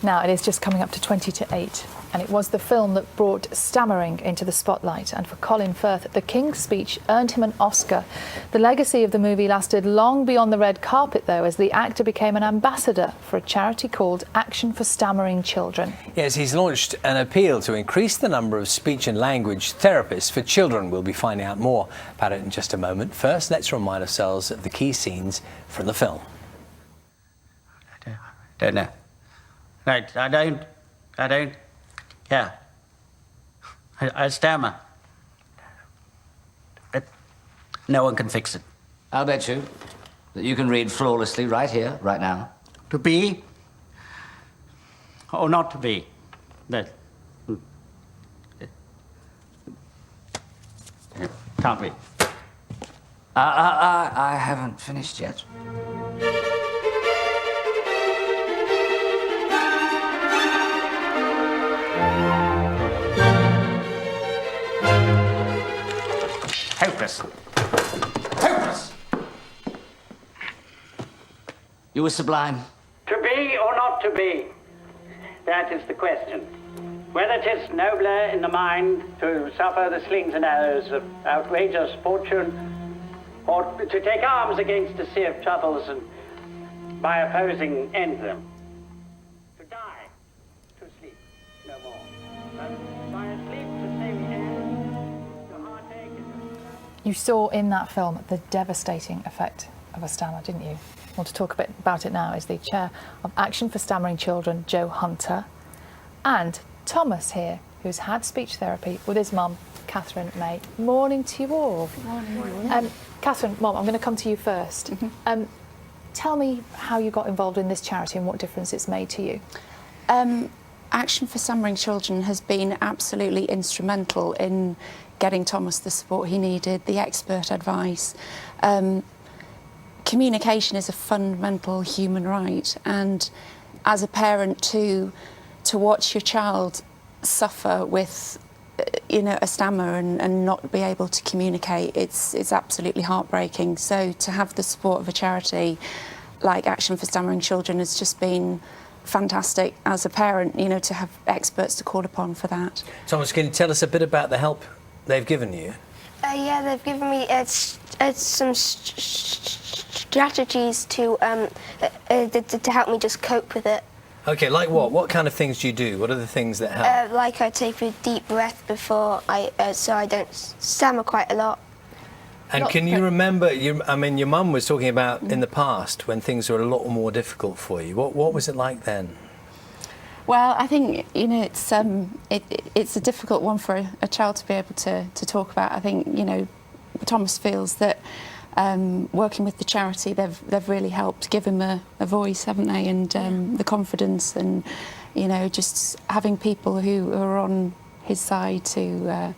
Now, it is just coming up to 20 to 8, and it was the film that brought stammering into the spotlight. And for Colin Firth, the King's Speech earned him an Oscar. The legacy of the movie lasted long beyond the red carpet, though, as the actor became an ambassador for a charity called Action for Stammering Children. Yes, he's launched an appeal to increase the number of speech and language therapists for children. We'll be finding out more about it in just a moment. First, let's remind ourselves of the key scenes from the film. Don't know. Right, I don't, yeah. I stammer. But no one can fix it. I'll bet you that you can read flawlessly right here, right now. To be or not to be. That. Can't be. I haven't finished yet. Hopeless. Hopeless! You were sublime. To be or not to be? That is the question. Whether 'tis nobler in the mind to suffer the slings and arrows of outrageous fortune, or to take arms against a sea of troubles and by opposing end them. To die, to sleep, no more. But by a sleep to save the end, to heartache and... You saw in that film the devastating effect of a stammer, didn't you? I want to talk a bit about it now is the chair of Action for Stammering Children, Joe Hunter, and Thomas here, who's had speech therapy with his mum, Grattoni-May. Morning to you all. Morning. Catherine, Mum, I'm going to come to you first. Tell me how you got involved in this charity and what difference it's made to you. Action for Stammering Children has been absolutely instrumental in getting Thomas the support he needed, the expert advice. Communication is a fundamental human right, and as a parent to watch your child suffer with a stammer and not be able to communicate, it's absolutely heartbreaking. So to have the support of a charity like Action for Stammering Children has just been fantastic as a parent, to have experts to call upon for that. Thomas, can you tell us a bit about the help they've given you? Yeah, they've given me some strategies to help me just cope with it. OK, like what? What kind of things do you do? What are the things that help? Like I take a deep breath before so I don't stammer quite a lot. And can you remember, your mum was talking about in the past when things were a lot more difficult for you. What was it like then? Well, I think, it's a difficult one for a child to be able to talk about. I think, Thomas feels that working with the charity, they've really helped give him a voice, haven't they? And the confidence and, just having people who are on his side to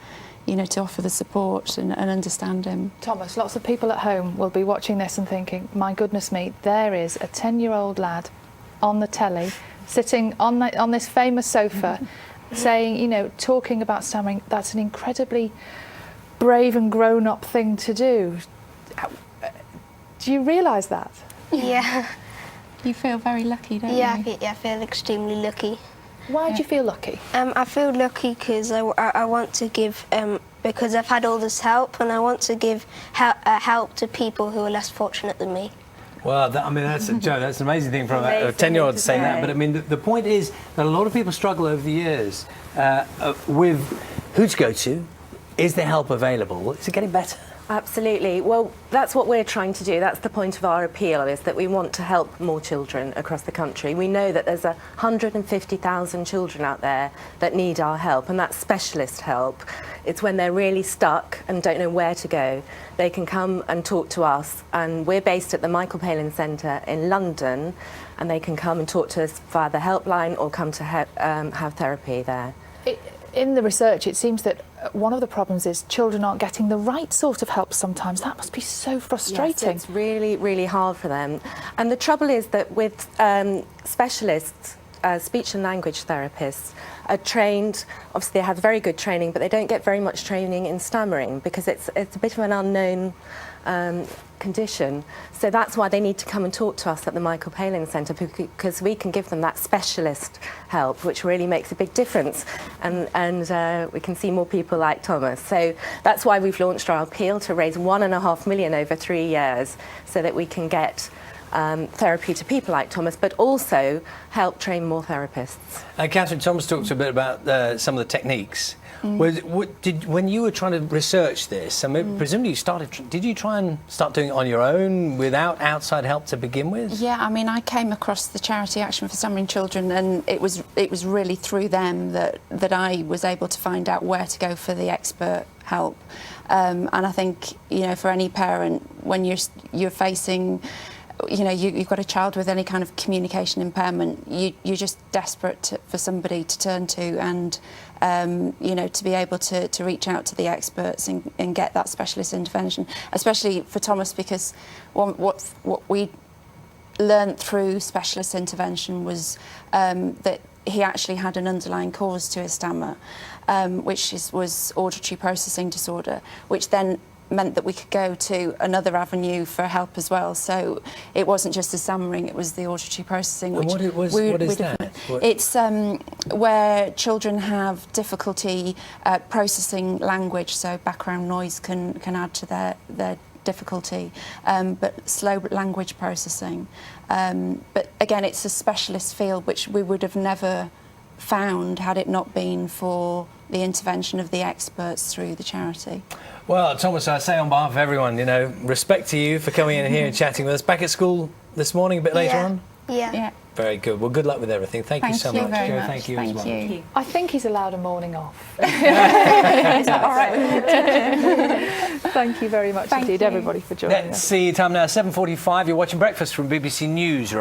offer the support and understand him. Thomas, lots of people at home will be watching this and thinking, my goodness me, there is a 10-year-old lad on the telly, sitting on this famous sofa, saying, talking about stammering. That's an incredibly brave and grown-up thing to do. Do you realise that? Yeah. You feel very lucky, don't Yeah, you? I feel extremely lucky. Why do you feel lucky? I feel lucky because I want to give, because I've had all this help, and I want to give help to people who are less fortunate than me. Well, that's Joe. That's an amazing thing from a 10-year-old to say that. But the point is that a lot of people struggle over the years with who to go to. Is there help available? Is it getting better? Absolutely. Well, that's what we're trying to do. That's the point of our appeal, is that we want to help more children across the country. We know that there's 150,000 children out there that need our help, and that's specialist help. It's when they're really stuck and don't know where to go. They can come and talk to us, and we're based at the Michael Palin Centre in London, and they can come and talk to us via the helpline or come to have therapy there. In the research, it seems that one of the problems is children aren't getting the right sort of help sometimes. That must be so frustrating. Yes, it's really, really hard for them. And the trouble is that with specialists, speech and language therapists are trained, obviously they have very good training, but they don't get very much training in stammering because it's a bit of an unknown condition. So that's why they need to come and talk to us at the Michael Palin Centre, because we can give them that specialist help, which really makes a big difference. And we can see more people like Thomas. So that's why we've launched our appeal to raise £1.5 million over 3 years so that we can get therapy to people like Thomas, but also help train more therapists. Catherine, Thomas talked a bit about some of the techniques. When you were trying to research this, I mean, presumably did you try and start doing it on your own without outside help to begin with? Yeah, I mean, I came across the charity Action for Stammering Children, and it was really through them that I was able to find out where to go for the expert help. And I think, you know, for any parent, when you're facing, you know, you've got a child with any kind of communication impairment, you're just desperate for somebody to turn to, and you know, to be able to reach out to the experts and get that specialist intervention, especially for Thomas, because what we learnt through specialist intervention was that he actually had an underlying cause to his stammer, which was auditory processing disorder, which then meant that we could go to another avenue for help as well. So it wasn't just the stammering, it was the auditory processing. Which what is that? It's where children have difficulty processing language, so background noise can add to their difficulty, but slow language processing. But again, it's a specialist field which we would have never found had it not been for the intervention of the experts through the charity. Well, Thomas, I say on behalf of everyone, you know, respect to you for coming in here and chatting with us. Back at school this morning a bit later on? Yeah. Very good. Well, good luck with everything. Thank you so much, very Jo. much. Thank you as well. Thank you. I think he's allowed a morning off. Is that all right? Thank you very much indeed, everybody, for joining us. Let's see, time now, 7:45. You're watching Breakfast from BBC News.